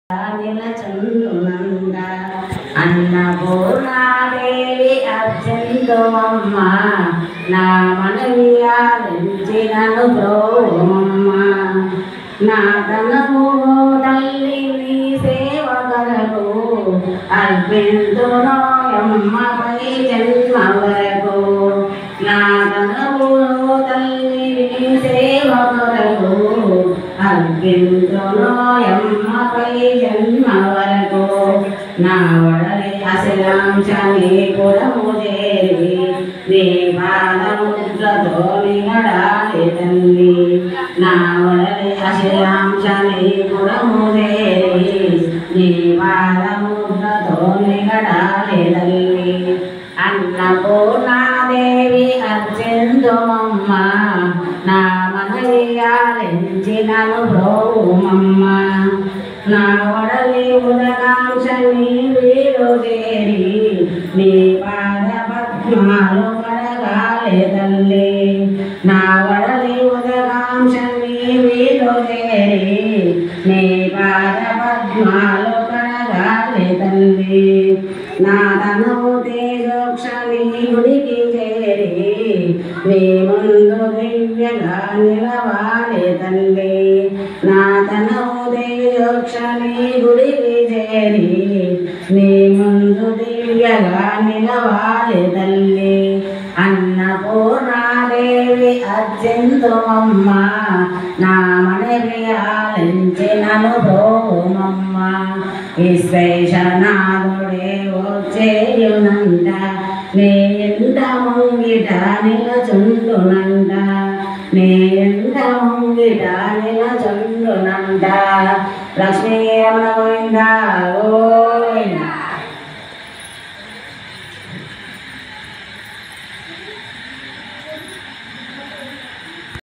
నిలచుండునంద అన్నపూర్ణాదేవి అర్చింతుమమ్మ నా మనవి ఆలించినను బ్రోవమ్మ నా తనము తల్లి నీ సేవకలకు అర్పింతునోయమ్మపై జన్మ వరకు నా తనము తల్లి నీ సేవకలకు అర్పింతునోయమ్మపై జన్మ వరకు నా వడలి అశలాంశని పురము చేరి నీ పాదముద్రతో నిగడాలి తల్లి నా వడలి అశలాంశని పురము చేరి నీ పాదముద్రతో నిగడాలి తల్లి అన్నపూర్ణాదేవి అర్చింతుమమ్మ నా మనవి ఆలించినను బ్రోవమ్మ నా వడలి ఉదకాంక్షని వీరు చేరి నీ పాద పద్మాలు కడగాలి తల్లి నా వడలి ఉదకాంక్షని వీరు చేరి నీ పాద పద్మాలు కడగాలి తల్లి నా తనువు తేజోక్షని గుడికి చేరి నీ ముందు దివ్యగా నిలవాలి తల్లి నా తనువు తేజోక్షని గుడికి చేరి నీ ముందు దివ్యగా నిలవాలి తల్లి అన్నపూర్ణాదేవి అర్చింతుమమ్మ నా మనవి ఆలించినను బ్రోవమ్మ విశ్వేశనాథుడే వచ్చేయునంట నే ఎంత ముంగిట నిలచుండునంట నే ఎంత ముంగిట నిలచుండునంట లక్ష్మీ రమణ గోవింద ఓ